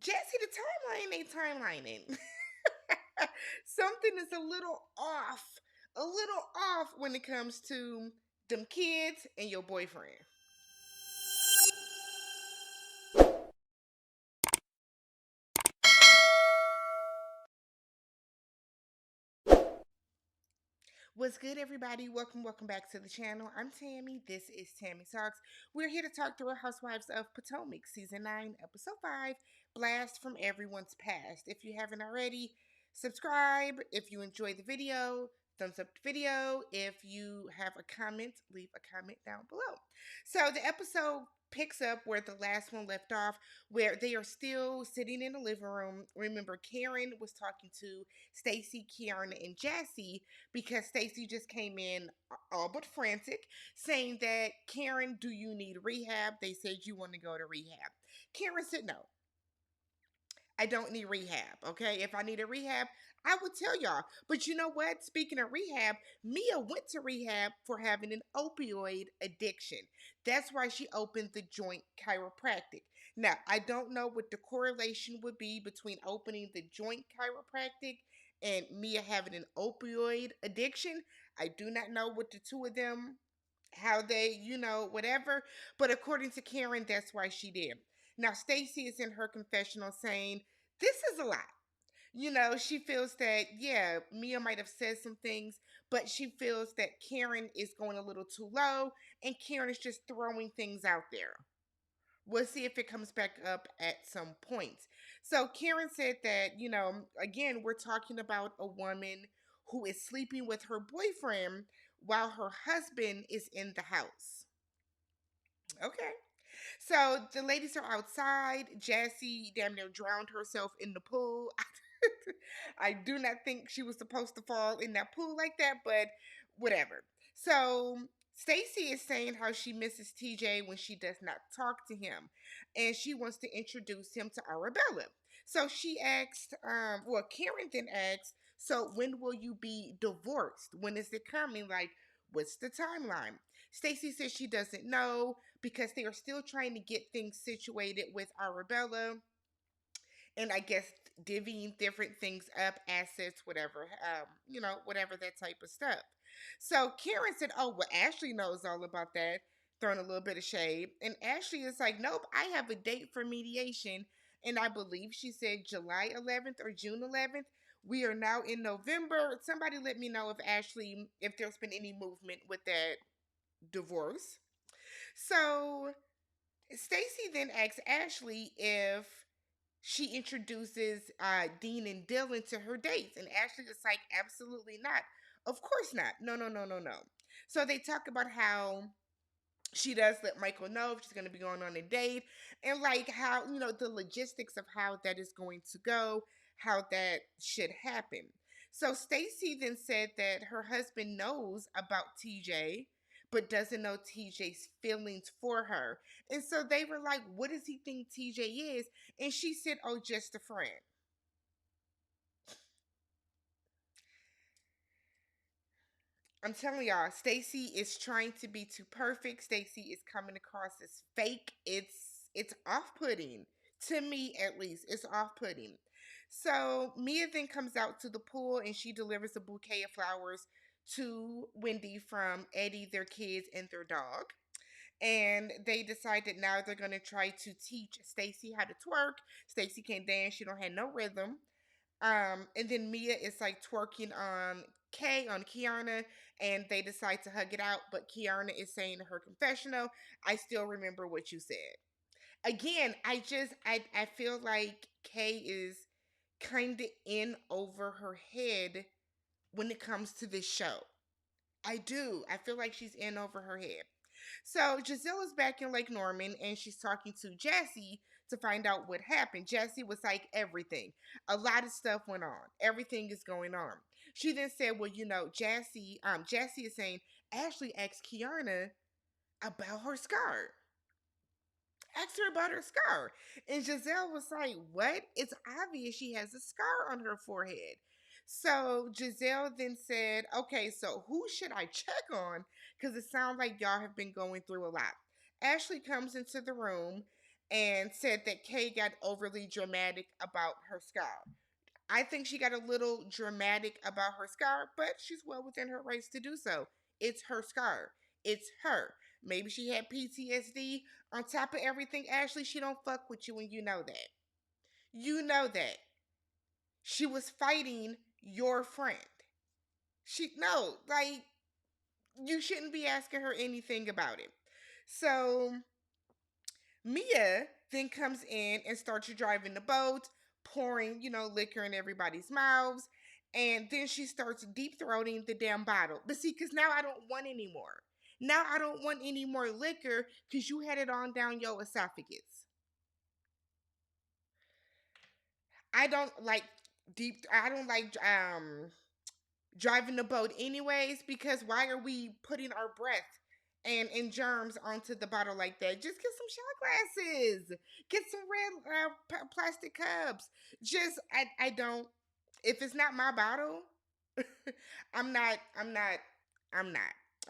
Jassi, the timeline ain't timelining. Something is a little off when it comes to them kids and your boyfriend. What's good, everybody? Welcome back to the channel. I'm Tammy. This is Tammy Talks. We're here to talk through Real Housewives of Potomac, Season 9, Episode 5, Blast from Everyone's Past. If you haven't already, subscribe. If you enjoyed the video, thumbs up the video. If you have a comment, leave a comment down below. So the episode picks up where the last one left off, where they are still sitting in the living room. Remember, Karen was talking to Stacey, Keiarna, and Jassi because Stacey just came in all but frantic, saying that, Karen, do you need rehab? They said you want to go to rehab. Karen said no. I don't need rehab, okay? If I need a rehab, I would tell y'all. But you know what? Speaking of rehab, Mia went to rehab for having an opioid addiction. That's why she opened the joint chiropractic. Now, I don't know what the correlation would be between opening the joint chiropractic and Mia having an opioid addiction. I do not know what the two of them, how they, whatever. But according to Karen, that's why she did. Now, Stacey is in her confessional saying, this is a lot. She feels that, yeah, Mia might have said some things, but she feels that Karen is going a little too low and Karen is just throwing things out there. We'll see if it comes back up at some point. So Karen said that, again, we're talking about a woman who is sleeping with her boyfriend while her husband is in the house. Okay. So the ladies are outside. Jassi damn near drowned herself in the pool. I do not think she was supposed to fall in that pool like that, but whatever. So Stacey is saying how she misses TJ when she does not talk to him, and she wants to introduce him to Arabella. So she asked, Karen then asked, so when will you be divorced? When is it coming? Like, what's the timeline? Stacey says she doesn't know because they are still trying to get things situated with Arabella, and I guess divvying different things up, assets, whatever, whatever that type of stuff. So Karen said, "Oh, well, Ashley knows all about that," throwing a little bit of shade. And Ashley is like, "Nope, I have a date for mediation," and I believe she said July 11th or June 11th. We are now in November. Somebody let me know if there's been any movement with that divorce. So Stacey then asks Ashley if she introduces Dean and Dylan to her dates. And Ashley is like, absolutely not. Of course not. No, no, no, no, no. So they talk about how she does let Michael know if she's going to be going on a date, and like how, the logistics of how that is going to go, how that should happen. So Stacey then said that her husband knows about TJ but doesn't know TJ's feelings for her. And so they were like, what does he think TJ is? And she said, oh, just a friend. I'm telling y'all, Stacey is trying to be too perfect. Stacey is coming across as fake. It's off-putting. To me, at least, it's off-putting. So Mia then comes out to the pool and she delivers a bouquet of flowers to Wendy from Eddie, their kids, and their dog. And they decide that now they're gonna try to teach Stacey how to twerk. Stacey can't dance; she don't have no rhythm. And then Mia is like twerking on Keiarna, and they decide to hug it out. But Keiarna is saying in her confessional, "I still remember what you said." Again, I feel like Kay is kind of in over her head when it comes to this show. I do. I feel like she's in over her head. So Gizelle is back in Lake Norman and she's talking to Jassi to find out what happened. Jassi was like, everything. A lot of stuff went on. Everything is going on. She then said, well, Jassi is saying, Ashley asked Keiarna about her scar. Asked her about her scar. And Gizelle was like, what? It's obvious she has a scar on her forehead. So Gizelle then said, okay, so who should I check on? Because it sounds like y'all have been going through a lot. Ashley comes into the room and said that Kay got overly dramatic about her scar. I think she got a little dramatic about her scar, but she's well within her rights to do so. It's her scar. It's her. Maybe she had PTSD. On top of everything, Ashley, she don't fuck with you and you know that. You know that. She was fighting your friend. She no, like you shouldn't be asking her anything about it. So Mia then comes in and starts driving the boat, pouring, liquor in everybody's mouths. And then she starts deep throating the damn bottle. But see, because now I don't want any more. Now I don't want any more liquor because you had it on down your esophagus. I don't like I don't like driving the boat anyways, because why are we putting our breath and germs onto the bottle like that? Just get some shot glasses, get some red plastic cups. Just I don't, if it's not my bottle, I'm not.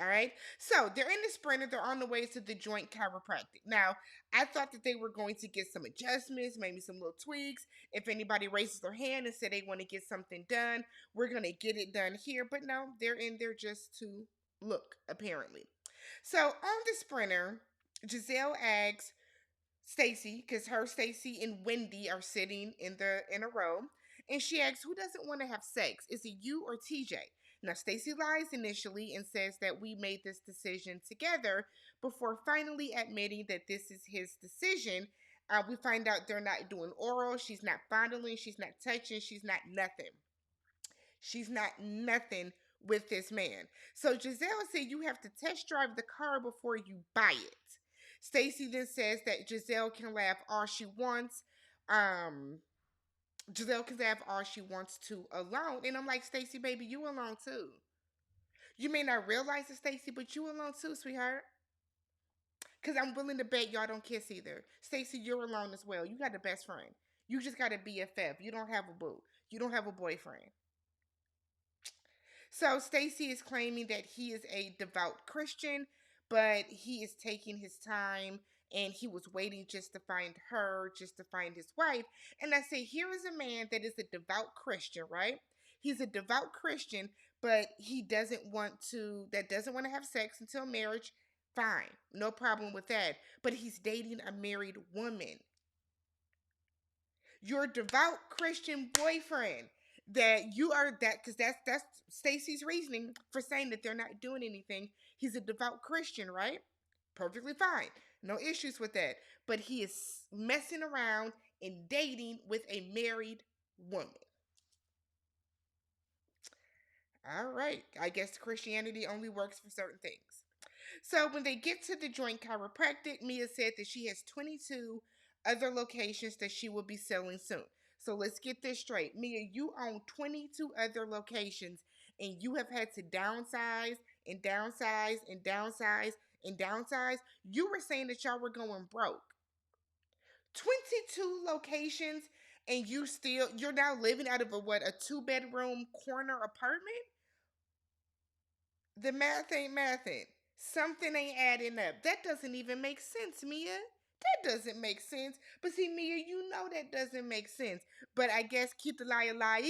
All right. So they're in the Sprinter. They're on the way to the joint chiropractic. Now, I thought that they were going to get some adjustments, maybe some little tweaks. If anybody raises their hand and say they want to get something done, we're going to get it done here. But no, they're in there just to look, apparently. So on the Sprinter, Gizelle asks Stacy, because her, Stacy, and Wendy are sitting in a row, and she asks, "Who doesn't want to have sex? Is it you or TJ?" Now Stacy lies initially and says that we made this decision together before finally admitting that this is his decision. We find out they're not doing oral. She's not fondling. She's not touching. She's not nothing. She's not nothing with this man. So Gizelle said you have to test drive the car before you buy it. Stacy then says that Gizelle can laugh all she wants. Um, Giselle can laugh all she wants to alone. And I'm like, Stacy, baby, you alone too. You may not realize it, Stacy, but you alone too, sweetheart. Because I'm willing to bet y'all don't kiss either. Stacy, you're alone as well. You got a best friend. You just got a BFF. You don't have a boo. You don't have a boyfriend. So Stacy is claiming that he is a devout Christian, but he is taking his time and he was waiting just to find her, just to find his wife. And I say, here is a man that is a devout Christian, right? He's a devout Christian, but he doesn't want to have sex until marriage. Fine, no problem with that. But he's dating a married woman. Your devout Christian boyfriend that you are that because that's Stacy's reasoning for saying that they're not doing anything. He's a devout Christian, right? Perfectly fine. No issues with that. But he is messing around and dating with a married woman. All right. I guess Christianity only works for certain things. So when they get to the joint chiropractic, Mia said that she has 22 other locations that she will be selling soon. So let's get this straight. Mia, you own 22 other locations and you have had to downsize and downsize and downsize and downsize. You were saying that y'all were going broke. 22 locations and you're now living out of a 2-bedroom corner apartment? The math ain't mathing. Something ain't adding up. That doesn't even make sense, Mia. That doesn't make sense. But see, Mia, you know that doesn't make sense. But I guess keep the lie alive,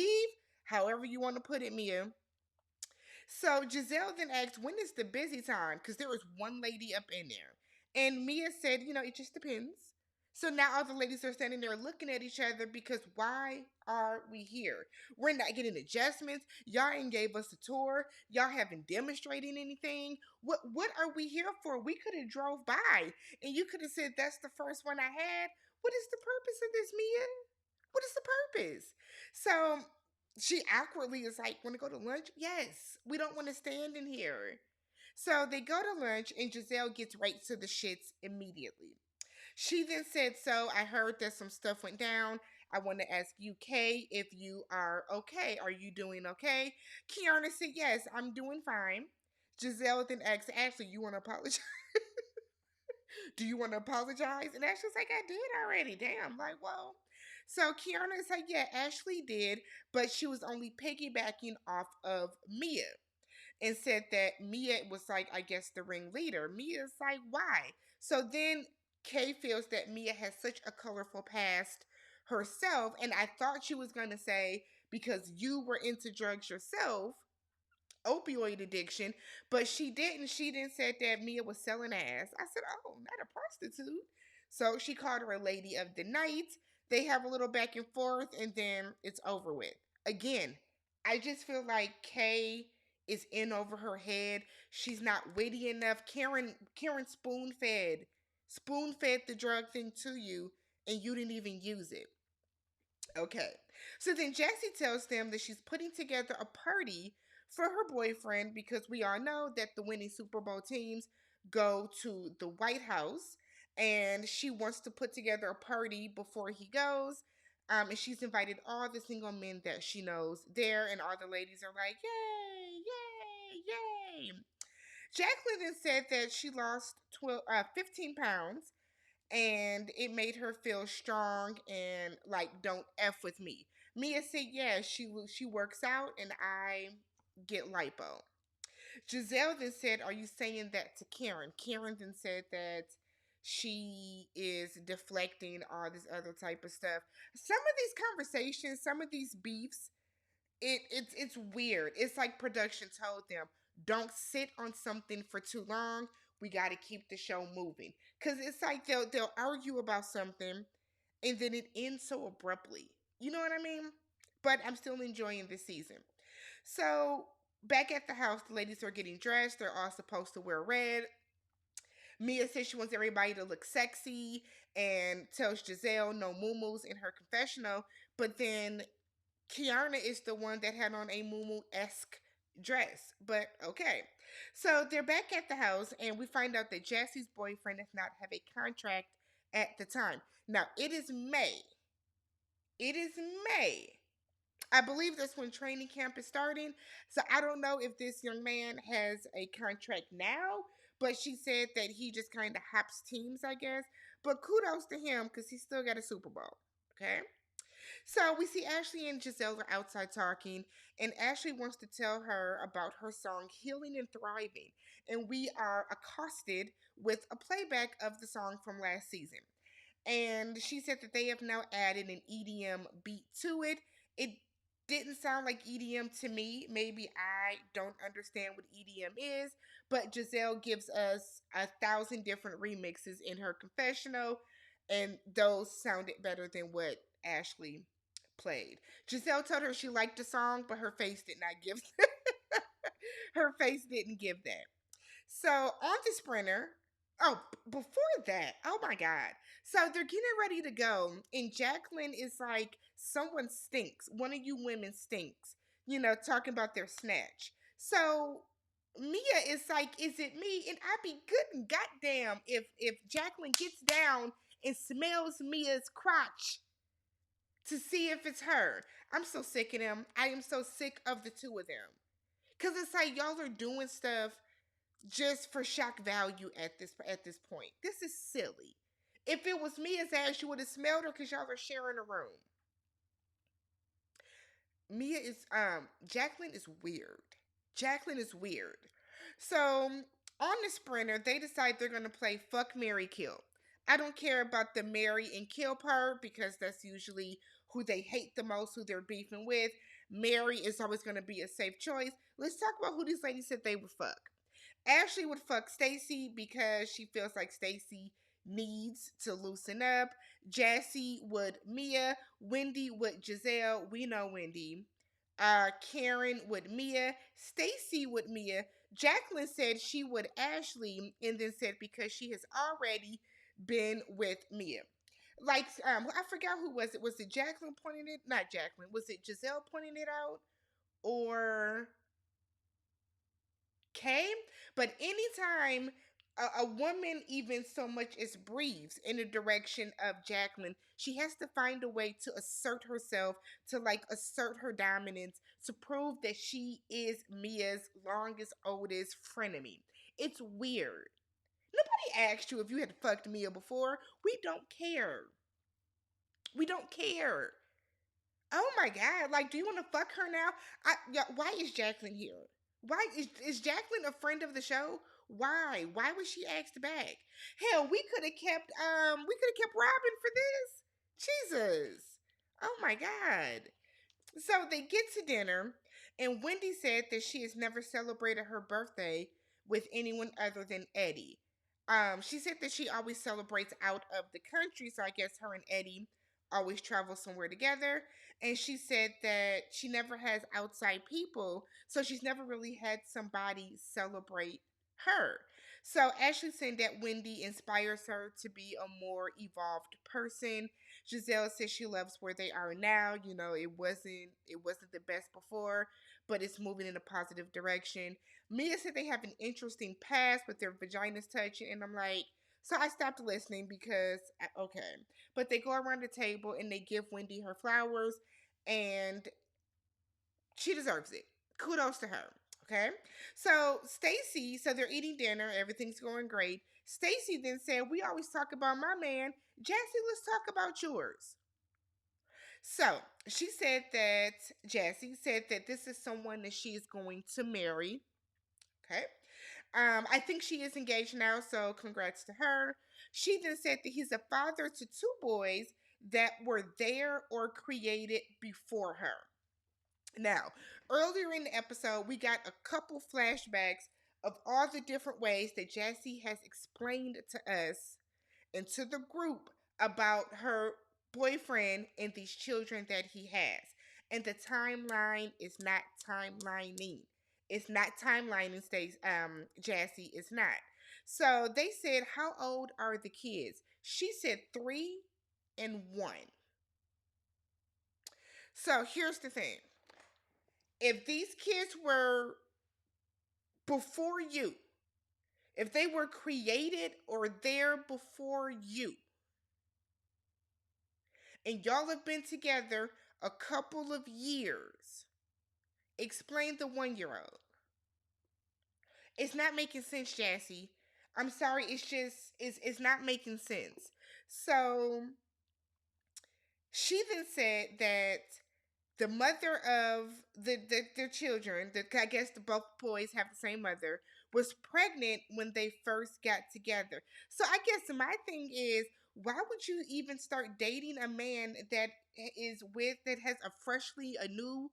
however you want to put it, Mia. So Gizelle then asked, when is the busy time? Because there was one lady up in there. And Mia said, it just depends. So now all the ladies are standing there looking at each other because why are we here? We're not getting adjustments. Y'all ain't gave us a tour. Y'all haven't demonstrated anything. What are we here for? We could have drove by and you could have said that's the first one I had. What is the purpose of this, Mia? What is the purpose? So she awkwardly is like, want to go to lunch? Yes. We don't want to stand in here. So they go to lunch and Gizelle gets right to the shits immediately. She then said, so I heard that some stuff went down. I want to ask you, Kay, if you are okay. Are you doing okay? Keiarna said, yes, I'm doing fine. Gizelle then asked, Ashley, you want to apologize? Do you want to apologize? And Ashley's like, I did already. Damn. Like, well. So Keiarna is like, yeah, Ashley did, but she was only piggybacking off of Mia and said that Mia was like, I guess the ringleader. Mia's like, why? So then Kay feels that Mia has such a colorful past herself, and I thought she was going to say because you were into drugs yourself, opioid addiction, but she didn't. She didn't said that Mia was selling ass. I said, "Oh, not a prostitute." So she called her a lady of the night. They have a little back and forth, and then it's over with. Again, I just feel like Kay is in over her head. She's not witty enough. Karen spoon fed the drug thing to you, and you didn't even use it. Okay. So then Jassi tells them that she's putting together a party for her boyfriend because we all know that the winning Super Bowl teams go to the White House, and she wants to put together a party before he goes. And she's invited all the single men that she knows there, and all the ladies are like, "Yay, yay, yay." Jacqueline then said that she lost 15 pounds, and it made her feel strong and like don't f with me. Mia said, "Yeah, she works out, and I get lipo." Gizelle then said, "Are you saying that to Karen?" Karen then said that she is deflecting all this other type of stuff. Some of these conversations, some of these beefs, it's weird. It's like production told them, don't sit on something for too long. We got to keep the show moving, because it's like they'll argue about something, and then it ends so abruptly. You know what I mean? But I'm still enjoying this season. So back at the house, the ladies are getting dressed. They're all supposed to wear red. Mia says she wants everybody to look sexy and tells Gizelle no moo in her confessional. But then Keiarna is the one that had on a Mumu-esque dress. But okay. So they're back at the house, and we find out that Jassi's boyfriend does not have a contract at the time. Now, it is May. It is May. I believe that's when training camp is starting. So I don't know if this young man has a contract now, but she said that he just kind of hops teams, I guess. But kudos to him because he still got a Super Bowl. Okay. So we see Ashley and Gizelle are outside talking, and Ashley wants to tell her about her song Healing and Thriving. And we are accosted with a playback of the song from last season. And she said that they have now added an EDM beat to it. It didn't sound like EDM to me. Maybe I don't understand what EDM is, but Gizelle gives us 1,000 different remixes in her confessional, and those sounded better than what Ashley played. Gizelle told her she liked the song, but her face did not give her face didn't give that. So on the sprinter, oh, before that, oh my God. So they're getting ready to go, and Jacqueline is like, someone stinks. One of you women stinks, talking about their snatch. So Mia is like, is it me? And I'd be good and goddamn if Jacqueline gets down and smells Mia's crotch to see if it's her. I'm so sick of them. I am so sick of the two of them. Cause it's like y'all are doing stuff just for shock value at this point. This is silly. If it was me as ass, you would have smelled her because y'all are sharing a room. Mia is Jacqueline is weird. Jacqueline is weird. So on the sprinter, they decide they're gonna play Fuck Mary Kill. I don't care about the marry and kill part because that's usually who they hate the most, who they're beefing with. Mary is always gonna be a safe choice. Let's talk about who these ladies said they would fuck. Ashley would fuck Stacy because she feels like Stacy needs to loosen up. Jassi would Mia. Wendy would Gizelle. We know Wendy. Karen would Mia. Stacy would Mia. Jacqueline said she would Ashley, and then said because she has already been with Mia. Like, I forgot who was it. Was it Jacqueline pointing it? Not Jacqueline. Was it Gizelle pointing it out? Or okay? But anytime a woman even so much as breathes in the direction of Jacqueline, she has to find a way to assert herself, to like assert her dominance, to prove that she is Mia's longest, oldest frenemy. It's weird. Nobody asked you if you had fucked Mia before. We don't care. We don't care. Oh my God! Like, do you want to fuck her now? Yeah. Why is Jacqueline here? Why is Jacqueline a friend of the show? Why? Why was she asked back? Hell, we could have kept Robin for this. Jesus. Oh my God. So they get to dinner, and Wendy said that she has never celebrated her birthday with anyone other than Eddie. She said that she always celebrates out of the country, so I guess her and Eddie always travel somewhere together. And she said that she never has outside people, so she's never really had somebody celebrate her. So Ashley saying that Wendy inspires her to be a more evolved person. Gizelle says she loves where they are now. You know, it wasn't the best before, but it's moving in a positive direction. Mia said they have an interesting past with their vaginas touching, and I'm like, so I stopped listening because okay, but they go around the table and they give Wendy her flowers, and she deserves it. Kudos to her. Okay. So Stacy, so they're eating dinner, everything's going great. Stacy then said, "We always talk about my man. Jassi, let's talk about yours." So she said that Jassi said that this is someone that she is going to marry. Okay. I think she is engaged now, so congrats to her. She then said that he's a father to two boys that were there or created before her. Now, earlier in the episode, we got a couple flashbacks of all the different ways that Jassi has explained to us and to the group about her boyfriend and these children that he has. And the timeline is not timelining. It's not timelining, stays Jassi is not. So they said, "How old are the kids?" She said 3 and 1. So here's the thing. If these kids were before you, if they were created or there before you, and y'all have been together a couple of years, explain the 1 year old. It's not making sense, Jassi. I'm sorry, it's not making sense. So she then said that the mother of their children, I guess the both boys have the same mother, was pregnant when they first got together. So I guess my thing is, why would you even start dating a man that is with that has a new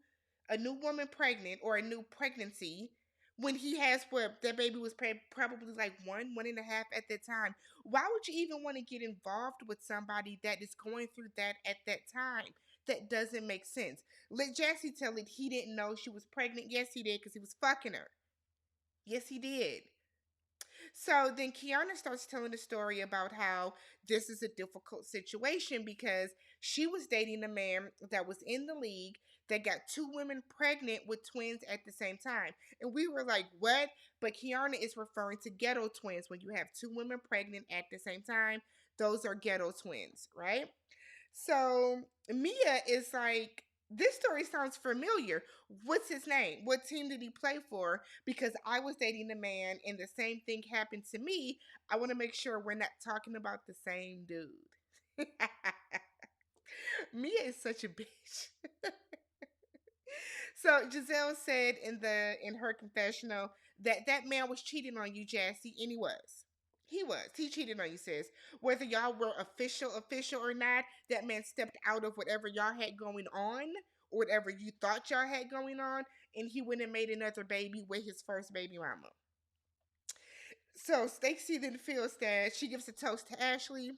woman pregnant or a new pregnancy when he has what that baby was probably like 1.5 at that time? Why would you even want to get involved with somebody that is going through that at that time? That doesn't make sense. Let Jassi tell it he didn't know she was pregnant. Yes, he did, because he was fucking her. Yes, he did. So then Keiarna starts telling the story about how this is a difficult situation because she was dating a man that was in the league that got two women pregnant with twins at the same time. And we were like, what? But Keiarna is referring to ghetto twins. When you have two women pregnant at the same time, those are ghetto twins, right? So Mia is like, this story sounds familiar. What's his name? What team did he play for? Because I was dating a man and the same thing happened to me. I want to make sure we're not talking about the same dude. Mia is such a bitch. So Gizelle said in her confessional that that man was cheating on you, Jassi, and he was. He was. He cheated on you, sis. Whether y'all were official or not, that man stepped out of whatever y'all had going on, or whatever you thought y'all had going on, and he went and made another baby with his first baby mama. So Stacey then feels that she gives a toast to Ashley,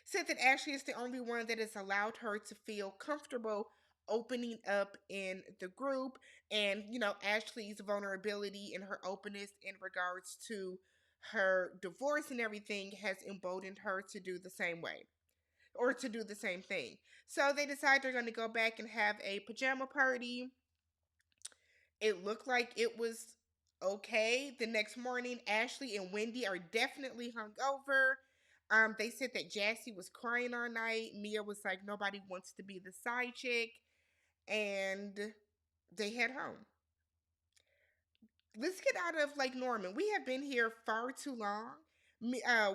said that Ashley is the only one that has allowed her to feel comfortable opening up in the group. And, Ashley's vulnerability and her openness in regards to her divorce and everything has emboldened her to do the same way or to do the same thing. So they decide they're going to go back and have a pajama party. It looked like it was okay. The next morning, Ashley and Wendy are definitely hungover. They said that Jassi was crying all night. Mia was like, nobody wants to be the side chick. And they head home. Let's get out of Lake Norman. We have been here far too long.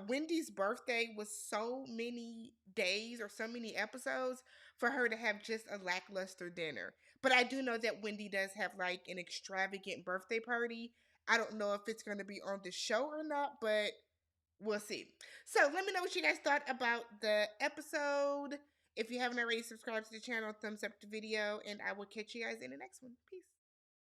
Wendy's birthday was so many days or so many episodes for her to have just a lackluster dinner. But I do know that Wendy does have like an extravagant birthday party I don't know if it's going to be on the show or not, but we'll see. So let me know what you guys thought about the episode. If you haven't already, subscribed to the channel, thumbs up the video, and I will catch you guys in the next one. Peace.